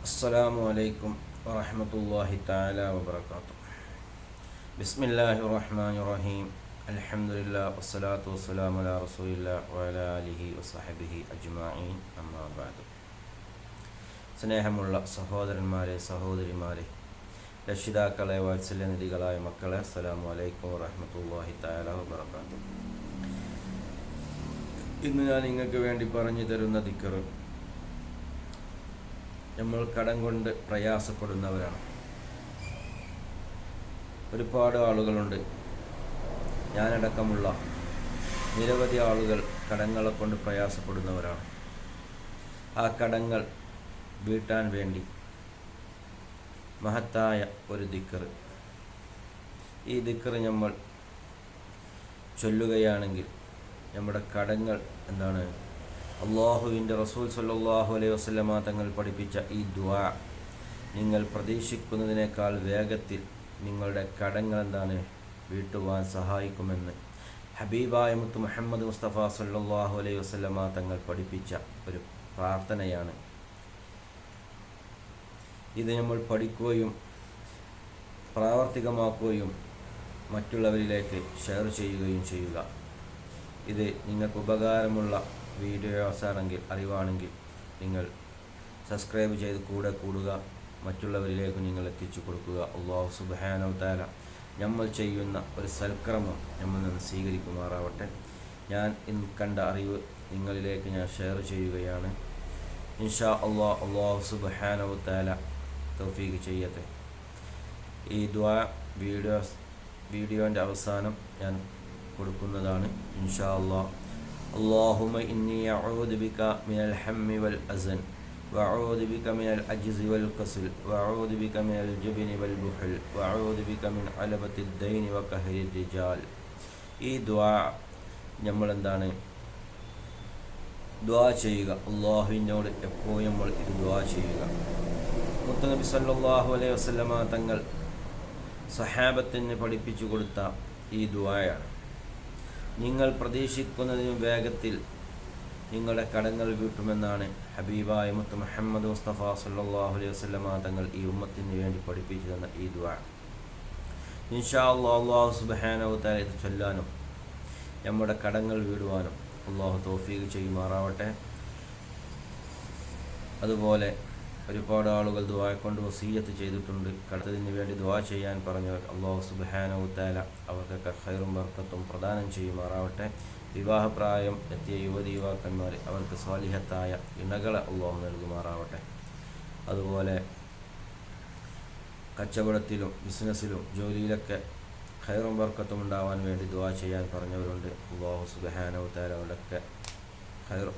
السلام عليكم ورحمة الله تعالى وبركاته. بسم الله الرحمن الرحيم. الحمد لله والصلاة والسلام على رسول الله وعلى آله وصحبه أجمعين. أما بعد. സ്നേഹമുള്ള സഹോദരന്മാരെ സഹോദരിമാരെ രക്ഷിതാക്കളെ വാത്സല്യനിധികളായ മക്കളെ അസ്സലാമു അലൈക്കും വറഹ്മത്തുള്ളാഹി തആല വബറകാതുഹു. ഇന്ന് ഞാൻ നിങ്ങൾക്ക് വേണ്ടി പറഞ്ഞു തരുന്ന ദിക്ർ, നമ്മൾ കടം കൊണ്ട് പ്രയാസപ്പെടുന്നവരാണ്. ഒരുപാട് ആളുകളുണ്ട്, ഞാനടക്കമുള്ള നിരവധി ആളുകൾ കടങ്ങളെ കൊണ്ട് പ്രയാസപ്പെടുന്നവരാണ്. ആ കടങ്ങൾ വീട്ടാൻ വേണ്ടി മഹത്തായ ഒരു ദിക്ർ, ഈ ദിക്ർ നമ്മൾ ചൊല്ലുകയാണെങ്കിൽ നമ്മുടെ കടങ്ങൾ എന്താണ്, അള്ളാഹുവിൻ്റെ റസൂൽ സല്ലല്ലാഹു അലൈഹി വസല്ലമ തങ്ങൾ പഠിപ്പിച്ച ഈ ദുആ നിങ്ങൾ പ്രതീക്ഷിക്കുന്നതിനേക്കാൾ വേഗത്തിൽ നിങ്ങളുടെ കടങ്ങൾ എന്താണ് വീട്ടുവാൻ സഹായിക്കുമെന്ന് ഹബീബായ മുത്ത് മുഹമ്മദ് മുസ്തഫ സല്ലല്ലാഹു അലൈഹി വസല്ലമ തങ്ങൾ പഠിപ്പിച്ച ഒരു പ്രാർത്ഥനയാണ്. ഇത് നമ്മൾ പഠിക്കുകയും പ്രാവർത്തികമാക്കുകയും മറ്റുള്ളവരിലേക്ക് ഷെയർ ചെയ്യുകയും ചെയ്യുക. ഇത് നിങ്ങൾക്ക് ഉപകാരമുള്ള വീഡിയോസാണെങ്കിൽ, അറിവാണെങ്കിൽ നിങ്ങൾ സബ്സ്ക്രൈബ് ചെയ്ത് കൂടെ കൂടുക, മറ്റുള്ളവരിലേക്ക് നിങ്ങൾ എത്തിച്ചു കൊടുക്കുക. അല്ലാഹു സുബ്ഹാനഹു വ തആല നമ്മൾ ചെയ്യുന്ന ഒരു സൽക്രമം നമ്മൾ നിന്ന് സ്വീകരിക്കുമാറാവട്ടെ. ഞാൻ ഇന്ന് കണ്ട അറിവ് നിങ്ങളിലേക്ക് ഞാൻ ഷെയർ ചെയ്യുകയാണ്. ഇൻഷാ അല്ലാഹ് അല്ലാഹു സുബ്ഹാനഹു വ തആല തൗഫീഖ് ചെയ്യട്ടെ. ഈ ദുആ വീഡിയോൻ്റെ അവസാനം ഞാൻ കൊടുക്കുന്നതാണ് ഇൻഷാ അല്ലാഹ്. اللهم إني أعوذ بك من الهم والأحزن وأعوذ بك من العجز والكسل وأعوذ بك من الجبن والبخل وأعوذ بك من غلبة الدين وقهر الرجال. ഈ ദുആ നമ്മൾ എന്താണ് ദുആ ചെയ്യുക. അല്ലാഹുവിനോട് എപ്പോഴും നമ്മൾ ഇത് ദുആ ചെയ്യുക. മുത്തനബി സല്ലല്ലാഹു അലൈഹി വസല്ലമ തങ്ങൾ സഹാബത്തിന് പഠിപ്പിച്ചു കൊടുത്ത ഈ ദുആയാണ്. നിങ്ങൾ പ്രതീക്ഷിക്കുന്നതിനും വേഗത്തിൽ നിങ്ങളുടെ കടങ്ങൾ വീട്ടുമെന്നാണ് ഹബീബായ മുത്ത് മുഹമ്മദ് മുസ്തഫ സല്ലല്ലാഹു അലൈഹി വസല്ലമ തങ്ങൾ ഈ ഉമ്മത്തിന് വേണ്ടി പഠിപ്പിച്ചു തന്ന ഈ ദുആ. ഇൻഷാ അല്ലാഹ് അല്ലാഹു സുബ്ഹാനഹു വ തആല ഇത് ചൊല്ലാനും നമ്മുടെ കടങ്ങൾ വീടുവാനും അല്ലാഹു തൗഫീഖ് ചെയ്യുമാറാവട്ടെ. അതുപോലെ ഒരുപാട് ആളുകൾ ദുആ കൊണ്ട് വസിയ്യത്ത് ചെയ്തിട്ടുണ്ട്. കടത്തിന് വേണ്ടി ദുആ ചെയ്യാൻ പറഞ്ഞവർ അല്ലാഹു സുബ്ഹാനഹു വ തആല അവർക്കൊക്കെ ഖൈറും ബർക്കത്തും പ്രദാനം ചെയ്യുമാറാവട്ടെ. വിവാഹപ്രായം എത്തിയ യുവതി യുവാക്കന്മാർ അവർക്ക് സ്വാലിഹത്തായ ഇണകളെ അല്ലാഹു നൽകുമാറാവട്ടെ. അതുപോലെ കച്ചവടത്തിലും ബിസിനസ്സിലും ജോലിയിലൊക്കെ ഖൈറും ബർക്കത്തും ഉണ്ടാവാൻ വേണ്ടി ദുആ ചെയ്യാൻ പറഞ്ഞവരുണ്ട്. അല്ലാഹു സുബ്ഹാനഹു വ തആല അവരുടെയൊക്കെ ഖൈർ